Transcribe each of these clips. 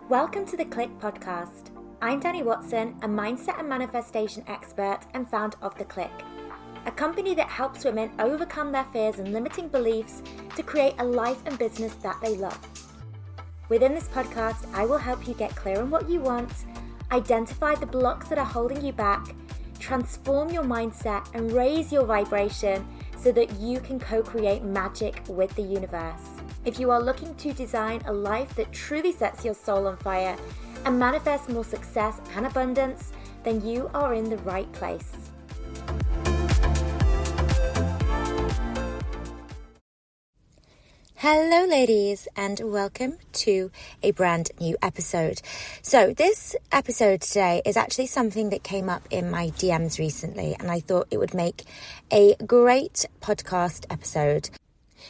Welcome to the Clique podcast. I'm Dani Watson, a mindset and manifestation expert and founder of the Clique, a company that helps women overcome their fears and limiting beliefs to create a life and business that they love. Within this podcast, I will help you get clear on what you want, identify the blocks that are holding you back, transform your mindset and raise your vibration so that you can co-create magic with the universe. If you are looking to design a life that truly sets your soul on fire and manifest more success and abundance, then you are in the right place. Hello ladies, and welcome to a brand new episode. So this episode today is actually something that came up in my DMs recently, and I thought it would make a great podcast episode.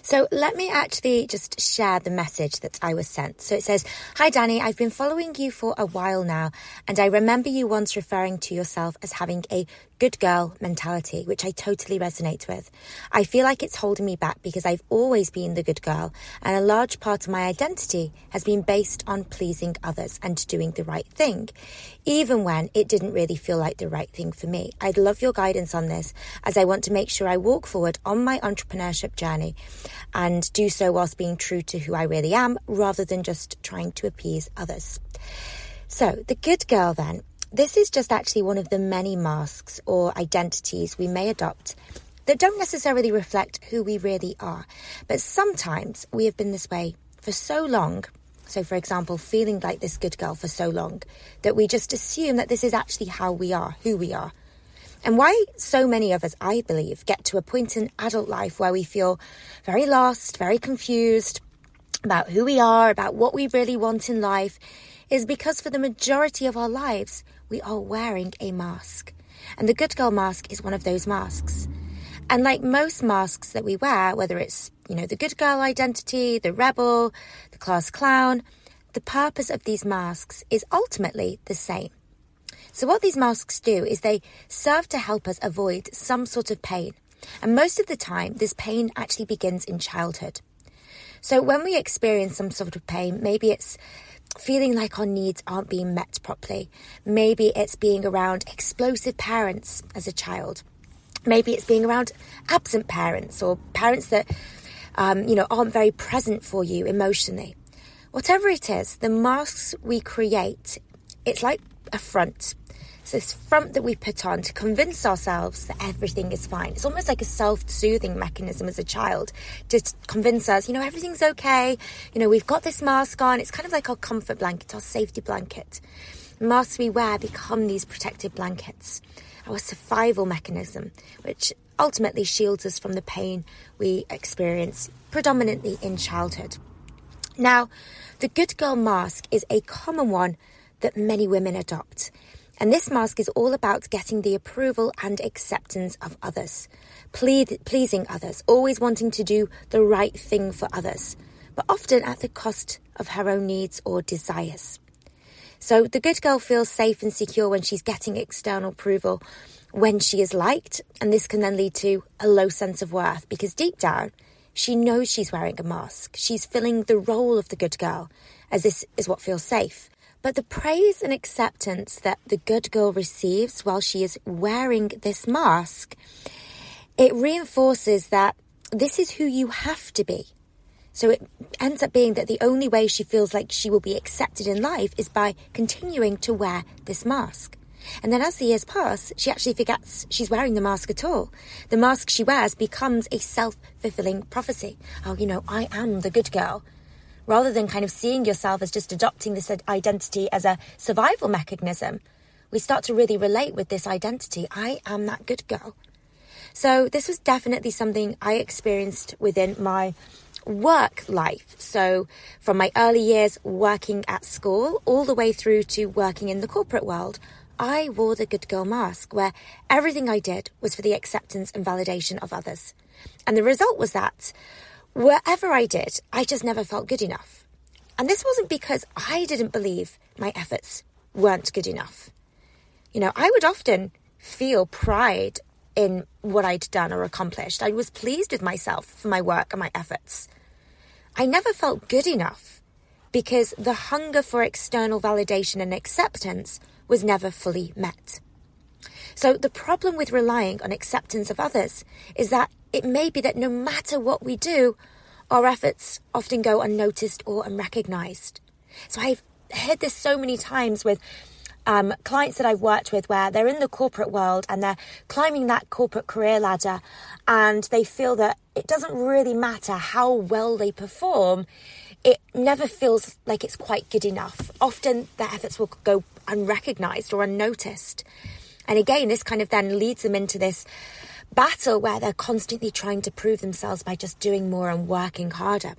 So let me actually just share the message that I was sent. So it says, "Hi Dani, I've been following you for a while now, and I remember you once referring to yourself as having a good girl mentality, which I totally resonate with. I feel like it's holding me back because I've always been the good girl, and a large part of my identity has been based on pleasing others and doing the right thing, even when it didn't really feel like the right thing for me. I'd love your guidance on this, as I want to make sure I walk forward on my entrepreneurship journey and do so whilst being true to who I really am, rather than just trying to appease others." So the good girl then, this is just actually one of the many masks or identities we may adopt that don't necessarily reflect who we really are. But sometimes we have been this way for so long. So for example, feeling like this good girl for so long that we just assume that this is actually how we are, who we are. And why so many of us, I believe, get to a point in adult life where we feel very lost, very confused about who we are, about what we really want in life, is because for the majority of our lives, we are wearing a mask. And the good girl mask is one of those masks. And like most masks that we wear, whether it's, the good girl identity, the rebel, the class clown, the purpose of these masks is ultimately the same. So what these masks do is they serve to help us avoid some sort of pain. And most of the time, this pain actually begins in childhood. So when we experience some sort of pain, maybe it's feeling like our needs aren't being met properly. Maybe it's being around explosive parents as a child. Maybe it's being around absent parents or parents that, aren't very present for you emotionally. Whatever it is, the masks we create, it's like a front. It's this front that we put on to convince ourselves that everything is fine. It's almost like a self-soothing mechanism as a child to convince us, everything's okay. We've got this mask on. It's kind of like our comfort blanket, our safety blanket. The masks we wear become these protective blankets, our survival mechanism, which ultimately shields us from the pain we experience predominantly in childhood. Now, the good girl mask is a common one that many women adopt. And this mask is all about getting the approval and acceptance of others, pleasing others, always wanting to do the right thing for others, but often at the cost of her own needs or desires. So the good girl feels safe and secure when she's getting external approval, when she is liked, and this can then lead to a low sense of worth because deep down, she knows she's wearing a mask. She's filling the role of the good girl, as this is what feels safe. But the praise and acceptance that the good girl receives while she is wearing this mask, it reinforces that this is who you have to be. So it ends up being that the only way she feels like she will be accepted in life is by continuing to wear this mask. And then as the years pass, she actually forgets she's wearing the mask at all. The mask she wears becomes a self-fulfilling prophecy. I am the good girl. Rather than kind of seeing yourself as just adopting this identity as a survival mechanism, we start to really relate with this identity. I am that good girl. So this was definitely something I experienced within my work life. So from my early years working at school all the way through to working in the corporate world, I wore the good girl mask where everything I did was for the acceptance and validation of others. And the result was that wherever I did, I just never felt good enough. And this wasn't because I didn't believe my efforts weren't good enough. I would often feel pride in what I'd done or accomplished. I was pleased with myself for my work and my efforts. I never felt good enough because the hunger for external validation and acceptance was never fully met. So the problem with relying on acceptance of others is that it may be that no matter what we do, our efforts often go unnoticed or unrecognized. So I've heard this so many times with clients that I've worked with where they're in the corporate world and they're climbing that corporate career ladder and they feel that it doesn't really matter how well they perform. It never feels like it's quite good enough. Often their efforts will go unrecognized or unnoticed. And again, this kind of then leads them into this battle where they're constantly trying to prove themselves by just doing more and working harder.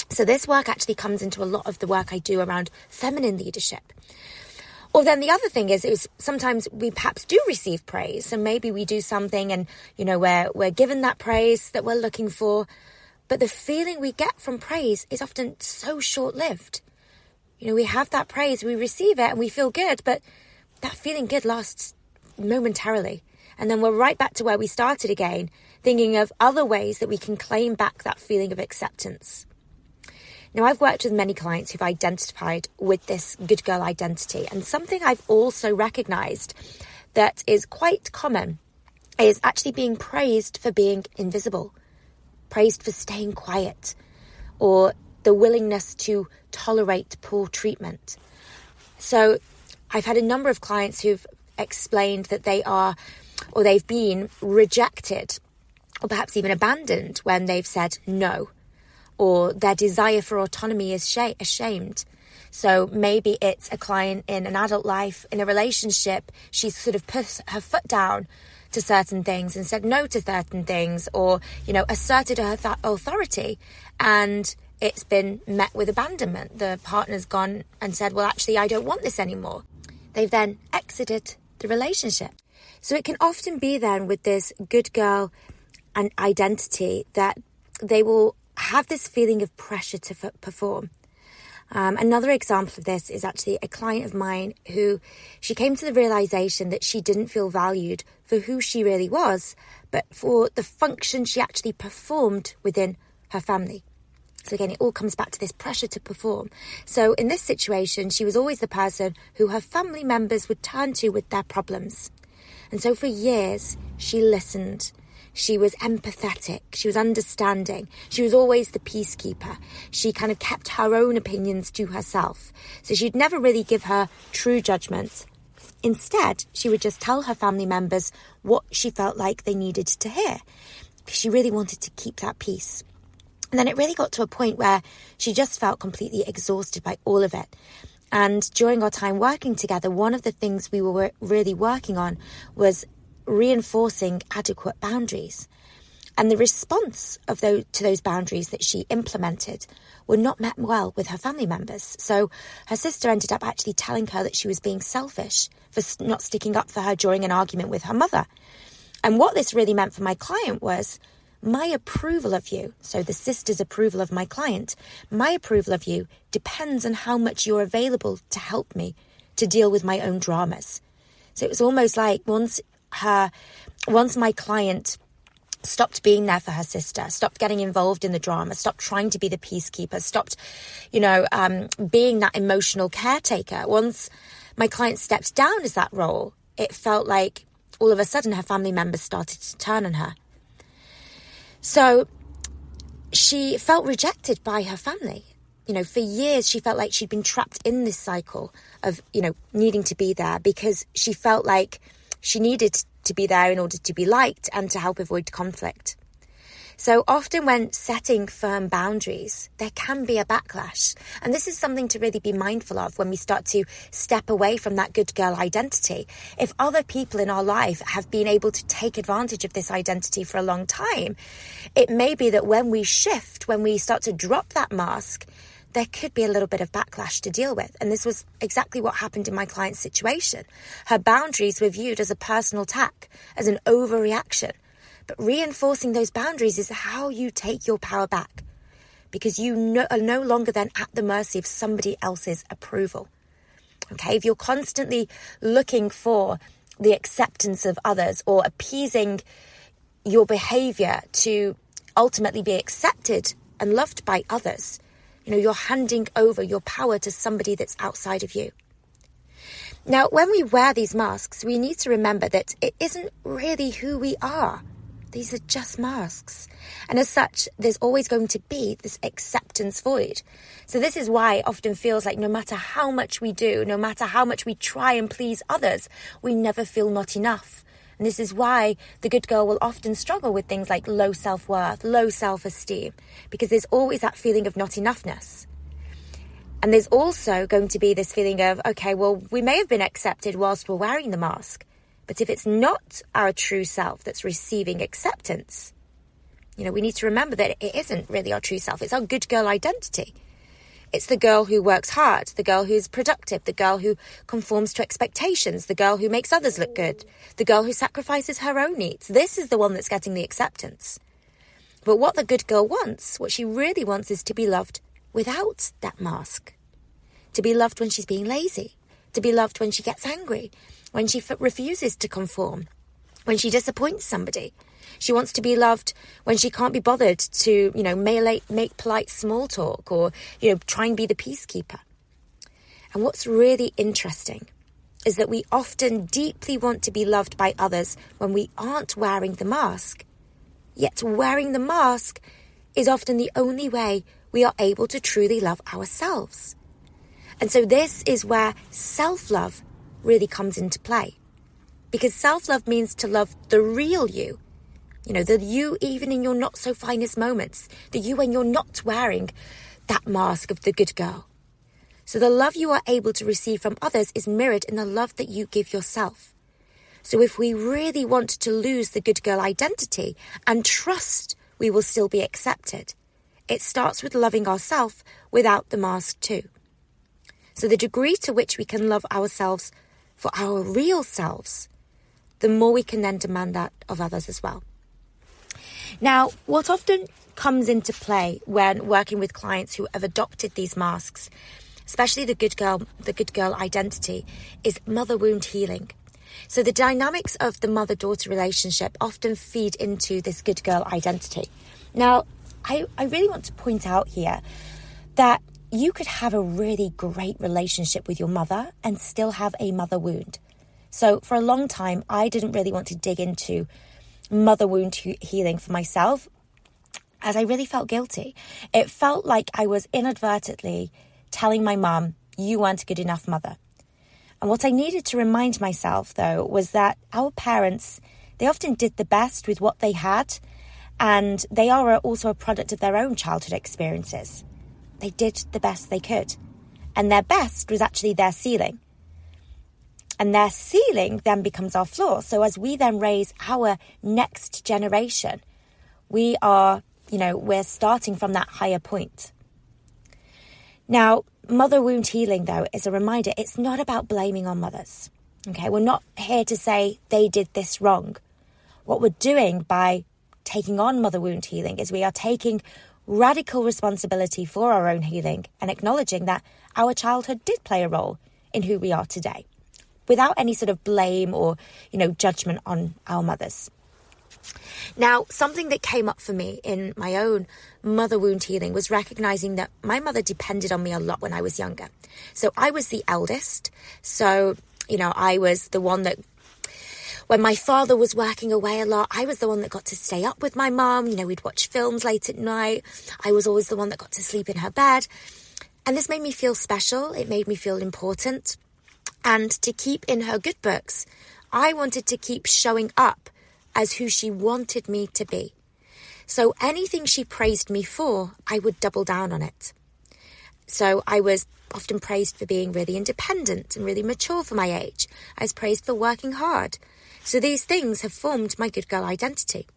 So this work actually comes into a lot of the work I do around feminine leadership. Or then the other thing is sometimes we perhaps do receive praise. So maybe we do something and, we're given that praise that we're looking for. But the feeling we get from praise is often so short-lived. We have that praise, we receive it and we feel good, but that feeling good lasts momentarily. And then we're right back to where we started again, thinking of other ways that we can claim back that feeling of acceptance. Now, I've worked with many clients who've identified with this good girl identity. And something I've also recognized that is quite common is actually being praised for being invisible, praised for staying quiet, or the willingness to tolerate poor treatment. So I've had a number of clients who've explained that they've been rejected or perhaps even abandoned when they've said no, or their desire for autonomy is ashamed. So maybe it's a client in an adult life, in a relationship, she's sort of put her foot down to certain things and said no to certain things, or, asserted her authority, and it's been met with abandonment. The partner's gone and said, well, actually, I don't want this anymore. They've then exited the relationship. So it can often be then with this good girl and identity that they will have this feeling of pressure to perform. Another example of this is actually a client of mine who she came to the realization that she didn't feel valued for who she really was, but for the function she actually performed within her family. So again, it all comes back to this pressure to perform. So in this situation, she was always the person who her family members would turn to with their problems. And so for years, she listened. She was empathetic. She was understanding. She was always the peacekeeper. She kind of kept her own opinions to herself. So she'd never really give her true judgment. Instead, she would just tell her family members what she felt like they needed to hear, because she really wanted to keep that peace. And then it really got to a point where she just felt completely exhausted by all of it. And during our time working together, one of the things we were really working on was reinforcing adequate boundaries. And the response to those boundaries that she implemented were not met well with her family members. So her sister ended up actually telling her that she was being selfish for not sticking up for her during an argument with her mother. And what this really meant for my client was, my approval of you, so the sister's approval of my client, my approval of you depends on how much you're available to help me to deal with my own dramas. So it was almost like once my client stopped being there for her sister, stopped getting involved in the drama, stopped trying to be the peacekeeper, stopped, being that emotional caretaker. Once my client stepped down as that role, it felt like all of a sudden her family members started to turn on her. So she felt rejected by her family. For years, she felt like she'd been trapped in this cycle of, needing to be there because she felt like she needed to be there in order to be liked and to help avoid conflict. So often when setting firm boundaries, there can be a backlash. And this is something to really be mindful of when we start to step away from that good girl identity. If other people in our life have been able to take advantage of this identity for a long time, it may be that when we shift, when we start to drop that mask, there could be a little bit of backlash to deal with. And this was exactly what happened in my client's situation. Her boundaries were viewed as a personal attack, as an overreaction. But reinforcing those boundaries is how you take your power back, because you are no longer then at the mercy of somebody else's approval. Okay, if you're constantly looking for the acceptance of others or appeasing your behavior to ultimately be accepted and loved by others, You're handing over your power to somebody that's outside of you. Now, when we wear these masks, we need to remember that it isn't really who we are. These are just masks. And as such, there's always going to be this acceptance void. So this is why it often feels like no matter how much we do, no matter how much we try and please others, we never feel not enough. And this is why the good girl will often struggle with things like low self-worth, low self-esteem, because there's always that feeling of not enoughness. And there's also going to be this feeling of, okay, well, we may have been accepted whilst we're wearing the mask, but if it's not our true self that's receiving acceptance, we need to remember that it isn't really our true self. It's our good girl identity. It's the girl who works hard, the girl who's productive, the girl who conforms to expectations, the girl who makes others look good, the girl who sacrifices her own needs. This is the one that's getting the acceptance. But what the good girl wants, what she really wants, is to be loved without that mask. To be loved when she's being lazy, to be loved when she gets angry, when she refuses to conform, when she disappoints somebody. She wants to be loved when she can't be bothered to, make polite small talk or, try and be the peacekeeper. And what's really interesting is that we often deeply want to be loved by others when we aren't wearing the mask. Yet wearing the mask is often the only way we are able to truly love ourselves. And so this is where self-love really comes into play. Because self-love means to love the real you. The you even in your not so finest moments. The you when you're not wearing that mask of the good girl. So the love you are able to receive from others is mirrored in the love that you give yourself. So if we really want to lose the good girl identity and trust we will still be accepted, it starts with loving ourselves without the mask too. So the degree to which we can love ourselves for our real selves, the more we can then demand that of others as well. Now, what often comes into play when working with clients who have adopted these masks, especially the good girl identity, is mother wound healing. So the dynamics of the mother-daughter relationship often feed into this good girl identity. Now, I really want to point out here that you could have a really great relationship with your mother and still have a mother wound. So for a long time, I didn't really want to dig into mother wound healing for myself, as I really felt guilty. It felt like I was inadvertently telling my mum, you weren't a good enough mother. And what I needed to remind myself, though, was that our parents, they often did the best with what they had, and they are also a product of their own childhood experiences. They did the best they could, and their best was actually their ceiling. And their ceiling then becomes our floor. So as we then raise our next generation, we're starting from that higher point. Now, mother wound healing, though, is a reminder. It's not about blaming our mothers. Okay, we're not here to say they did this wrong. What we're doing by taking on mother wound healing is we are taking radical responsibility for our own healing and acknowledging that our childhood did play a role in who we are today, without any sort of blame or, judgment on our mothers. Now, something that came up for me in my own mother wound healing was recognizing that my mother depended on me a lot when I was younger. So I was the eldest. So, I was the one that, when my father was working away a lot, I was the one that got to stay up with my mum. We'd watch films late at night. I was always the one that got to sleep in her bed. And this made me feel special. It made me feel important. And to keep in her good books, I wanted to keep showing up as who she wanted me to be. So anything she praised me for, I would double down on it. So I was often praised for being really independent and really mature for my age. I was praised for working hard. So these things have formed my good girl identity.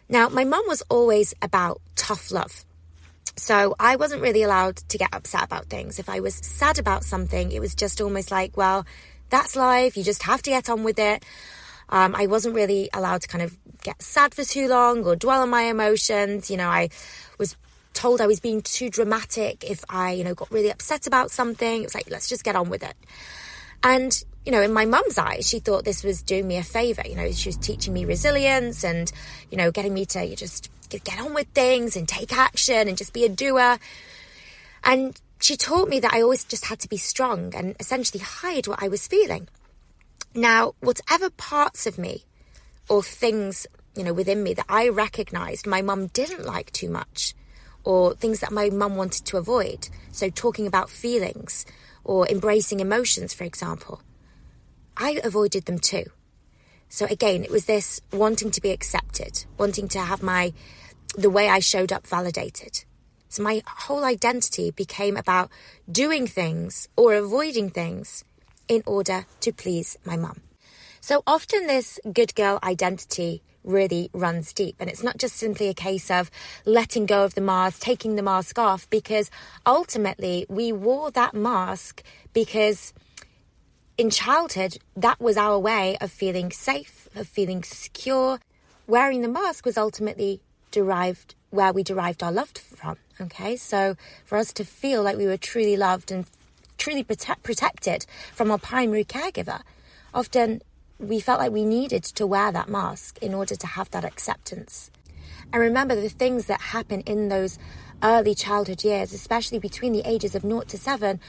Now, my mum was always about tough love. So I wasn't really allowed to get upset about things. If I was sad about something, it was just almost like, well, that's life. You just have to get on with it. I wasn't really allowed to kind of get sad for too long or dwell on my emotions. I was told I was being too dramatic if I, got really upset about something. It was like, let's just get on with it. And in my mum's eyes, she thought this was doing me a favour. She was teaching me resilience and, getting me to just get on with things and take action and just be a doer. And she taught me that I always just had to be strong and essentially hide what I was feeling. Now, whatever parts of me or things, within me that I recognised my mum didn't like too much, or things that my mum wanted to avoid. So talking about feelings or embracing emotions, for example, I avoided them too. So again, it was this wanting to be accepted, wanting to have the way I showed up validated. So my whole identity became about doing things or avoiding things in order to please my mum. So often this good girl identity really runs deep, and it's not just simply a case of letting go of the mask, taking the mask off, because ultimately we wore that mask because in childhood that was our way of feeling safe, of feeling secure. Wearing the mask was ultimately where we derived our love from. Okay, so for us to feel like we were truly loved and truly protected from our primary caregiver, often we felt like we needed to wear that mask in order to have that acceptance. And remember, the things that happen in those early childhood years, especially between the ages of 0 to 7,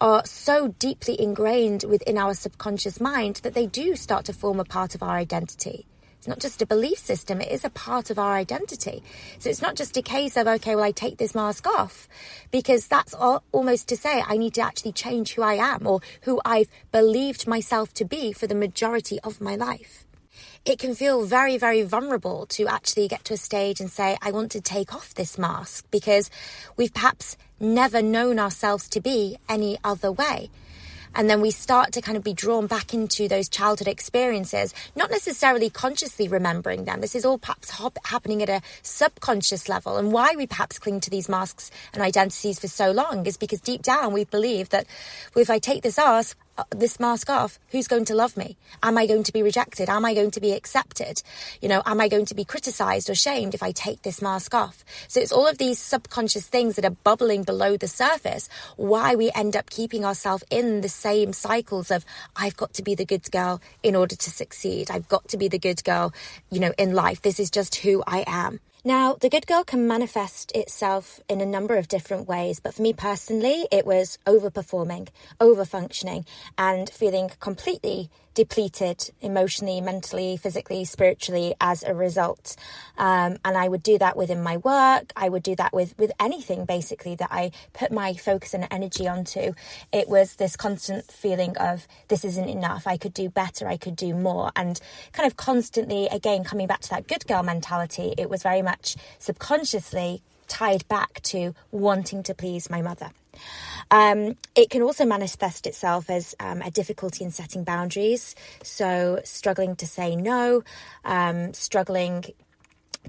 are so deeply ingrained within our subconscious mind that they do start to form a part of our identity. It's not just a belief system, it is a part of our identity. So it's not just a case of, okay, well, I take this mask off, because that's almost to say I need to actually change who I am or who I've believed myself to be for the majority of my life. It can feel very, very vulnerable to actually get to a stage and say, I want to take off this mask, because we've perhaps never known ourselves to be any other way. And then we start to kind of be drawn back into those childhood experiences, not necessarily consciously remembering them. This is all perhaps happening at a subconscious level. And why we perhaps cling to these masks and identities for so long is because deep down we believe that, well, if I take this mask off, who's going to love me? Am I going to be rejected? Am I going to be accepted? Am I going to be criticized or shamed if I take this mask off? So it's all of these subconscious things that are bubbling below the surface, why we end up keeping ourselves in the same cycles of, I've got to be the good girl in order to succeed. I've got to be the good girl, in life. This is just who I am. Now, the good girl can manifest itself in a number of different ways, but for me personally, it was overperforming, overfunctioning, and feeling completely depleted emotionally, mentally, physically, spiritually as a result. And I would do that within my work. I would do that with anything, basically, that I put my focus and energy onto. It was this constant feeling of, this isn't enough. I could do better. I could do more. And kind of constantly, again, coming back to that good girl mentality, it was very much subconsciously tied back to wanting to please my mother. It can also manifest itself as a difficulty in setting boundaries. So struggling to say no, struggling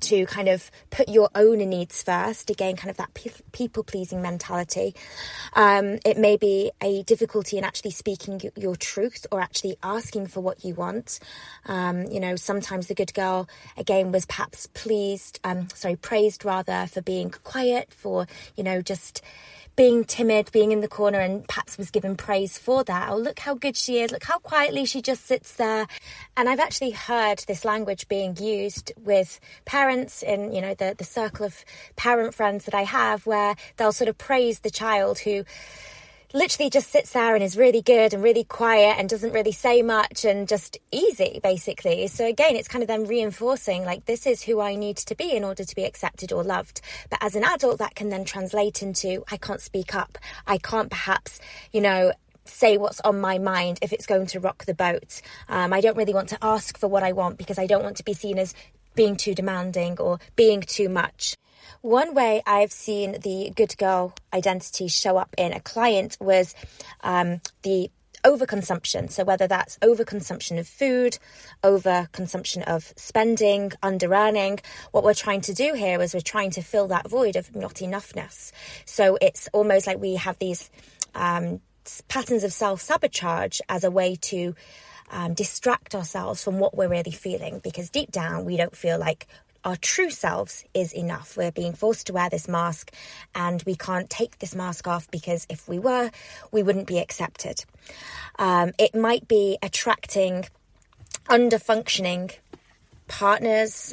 to kind of put your own needs first. Again, kind of that people-pleasing mentality. It may be a difficulty in actually speaking your truth or actually asking for what you want. Sometimes the good girl, again, was perhaps praised rather for being quiet, for, just being timid, being in the corner, and perhaps was given praise for that. Oh, look how good she is. Look how quietly she just sits there. And I've actually heard this language being used with parents in, the circle of parent friends that I have, where they'll sort of praise the child who literally just sits there and is really good and really quiet and doesn't really say much and just easy, basically. So again, it's kind of them reinforcing, like, this is who I need to be in order to be accepted or loved. But as an adult, that can then translate into, I can't speak up. I can't perhaps, say what's on my mind if it's going to rock the boat. I don't really want to ask for what I want because I don't want to be seen as being too demanding or being too much. One way I've seen the good girl identity show up in a client was the overconsumption. So whether that's overconsumption of food, overconsumption of spending, under-earning, what we're trying to do here is we're trying to fill that void of not enoughness. So it's almost like we have these patterns of self-sabotage as a way to distract ourselves from what we're really feeling, because deep down we don't feel like our true selves is enough. We're being forced to wear this mask and we can't take this mask off because if we were, we wouldn't be accepted. It might be attracting under-functioning partners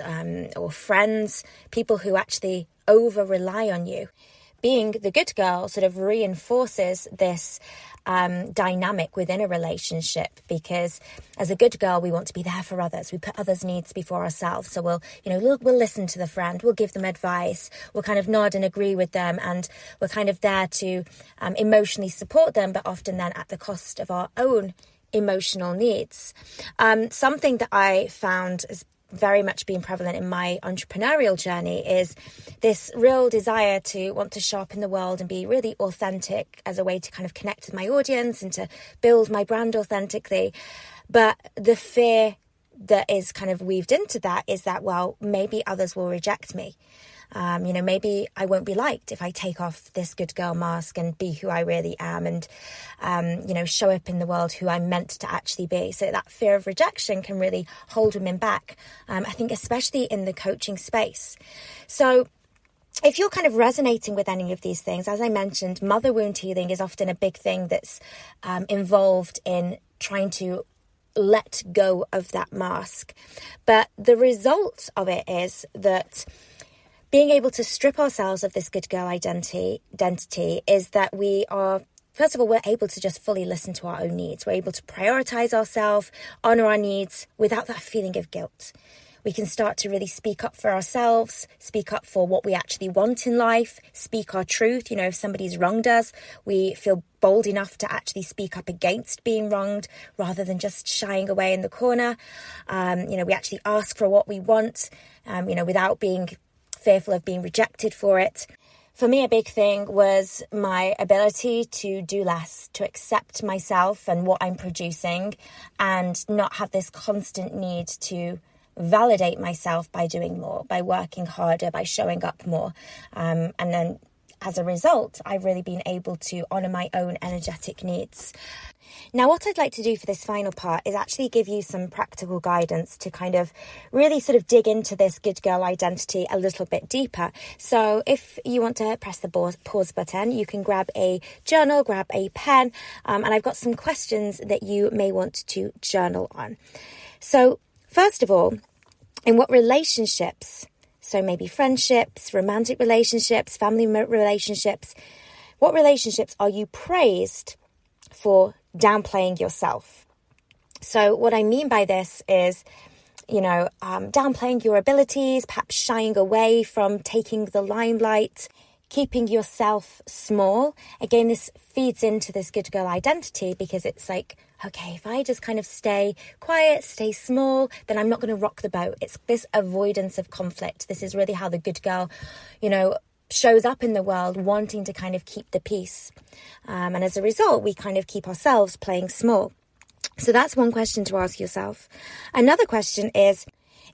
or friends, people who actually over-rely on you. Being the good girl sort of reinforces this dynamic within a relationship, because as a good girl, we want to be there for others. We put others' needs before ourselves. So we'll listen to the friend, we'll give them advice, we'll kind of nod and agree with them, and we're kind of there to emotionally support them, but often then at the cost of our own emotional needs. Something that I found has very much been prevalent in my entrepreneurial journey is this real desire to want to show up in the world and be really authentic as a way to kind of connect with my audience and to build my brand authentically. But the fear that is kind of weaved into that is that, well, maybe others will reject me. Maybe I won't be liked if I take off this good girl mask and be who I really am and, show up in the world who I'm meant to actually be. So that fear of rejection can really hold women back, I think, especially in the coaching space. So if you're kind of resonating with any of these things, as I mentioned, mother wound healing is often a big thing that's involved in trying to let go of that mask. But the result of it is that being able to strip ourselves of this good girl identity is that we are, first of all, we're able to just fully listen to our own needs. We're able to prioritize ourselves, honor our needs without that feeling of guilt. We can start to really speak up for ourselves, speak up for what we actually want in life, speak our truth. If somebody's wronged us, we feel bold enough to actually speak up against being wronged rather than just shying away in the corner. We actually ask for what we want, without being fearful of being rejected for it. For me, a big thing was my ability to do less, to accept myself and what I'm producing and not have this constant need to validate myself by doing more, by working harder, by showing up more. And then as a result, I've really been able to honor my own energetic needs. Now, what I'd like to do for this final part is actually give you some practical guidance to kind of really sort of dig into this good girl identity a little bit deeper. So if you want to press the pause button, you can grab a journal, grab a pen, and I've got some questions that you may want to journal on. So first of all, in what relationships, so maybe friendships, romantic relationships, family relationships, what relationships are you praised for downplaying yourself? So what I mean by this is, downplaying your abilities, perhaps shying away from taking the limelight, keeping yourself small. Again, this feeds into this good girl identity because it's like, okay, if I just kind of stay quiet, stay small, then I'm not going to rock the boat. It's this avoidance of conflict. This is really how the good girl, shows up in the world, wanting to kind of keep the peace. And as a result, we kind of keep ourselves playing small. So that's one question to ask yourself. Another question is,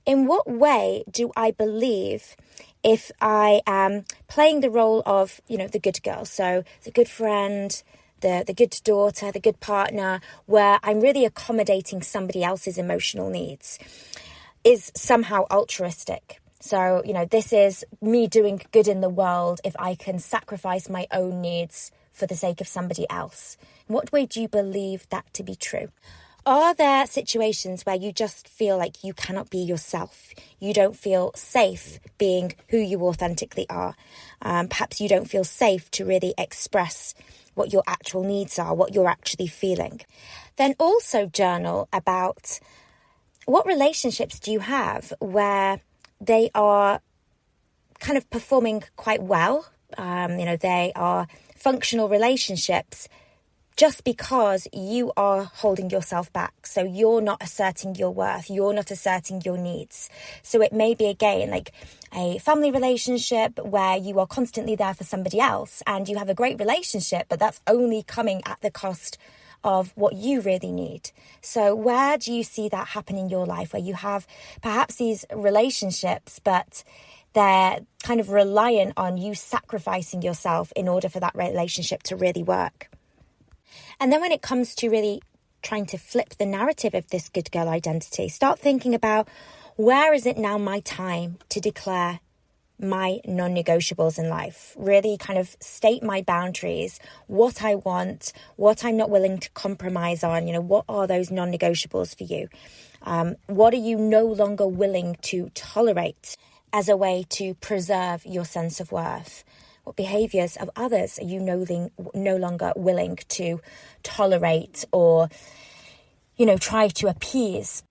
in what way do I believe if I am playing the role of, the good girl? So the good friend, the good daughter, the good partner, where I'm really accommodating somebody else's emotional needs, is somehow altruistic. So, this is me doing good in the world if I can sacrifice my own needs for the sake of somebody else. In what way do you believe that to be true? Are there situations where you just feel like you cannot be yourself? You don't feel safe being who you authentically are. Perhaps you don't feel safe to really express what your actual needs are, what you're actually feeling. Then also journal about what relationships do you have where they are kind of performing quite well. They are functional relationships just because you are holding yourself back. So you're not asserting your worth. You're not asserting your needs. So it may be, again, like a family relationship where you are constantly there for somebody else and you have a great relationship, but that's only coming at the cost of what you really need. So where do you see that happen in your life, where you have perhaps these relationships, but they're kind of reliant on you sacrificing yourself in order for that relationship to really work? And then when it comes to really trying to flip the narrative of this good girl identity, start thinking about, Where is it now my time to declare my non-negotiables in life? Really kind of state my boundaries, what I want, what I'm not willing to compromise on. What are those non-negotiables for you? What are you no longer willing to tolerate as a way to preserve your sense of worth? What behaviours of others are you no longer willing to tolerate or, try to appease?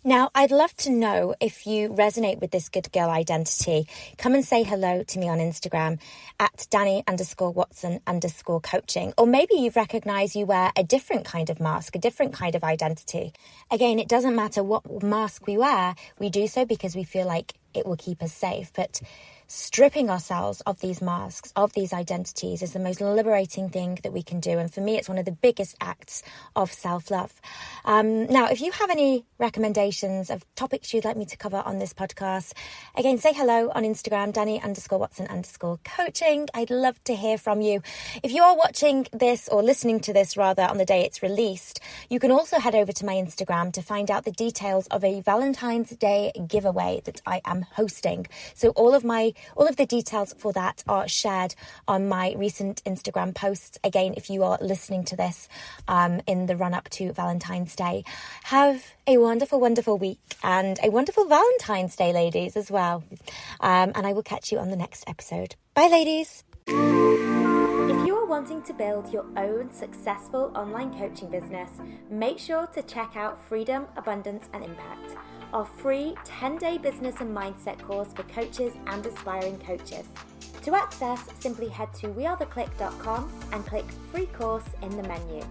Now, I'd love to know if you resonate with this good girl identity. Come and say hello to me on Instagram at Dani_Watson_coaching. Or maybe you've recognized you wear a different kind of mask, a different kind of identity. Again, it doesn't matter what mask we wear. We do so because we feel like it will keep us safe. But stripping ourselves of these masks, of these identities, is the most liberating thing that we can do. And for me, it's one of the biggest acts of self-love. Now, if you have any recommendations of topics you'd like me to cover on this podcast, again, say hello on Instagram, Dani_Watson_coaching. I'd love to hear from you. If you are watching this or listening to this rather on the day it's released, you can also head over to my Instagram to find out the details of a Valentine's Day giveaway that I am hosting. So all of the details for that are shared on my recent Instagram posts. Again, if you are listening to this in the run-up to Valentine's Day, have a wonderful, wonderful week and a wonderful Valentine's Day, ladies, as well. And I will catch you on the next episode. Bye, ladies. If you are wanting to build your own successful online coaching business, make sure to check out Freedom, Abundance and Impact, our free 10-day business and mindset course for coaches and aspiring coaches. To access, simply head to wearetheclique.com and click free course in the menu.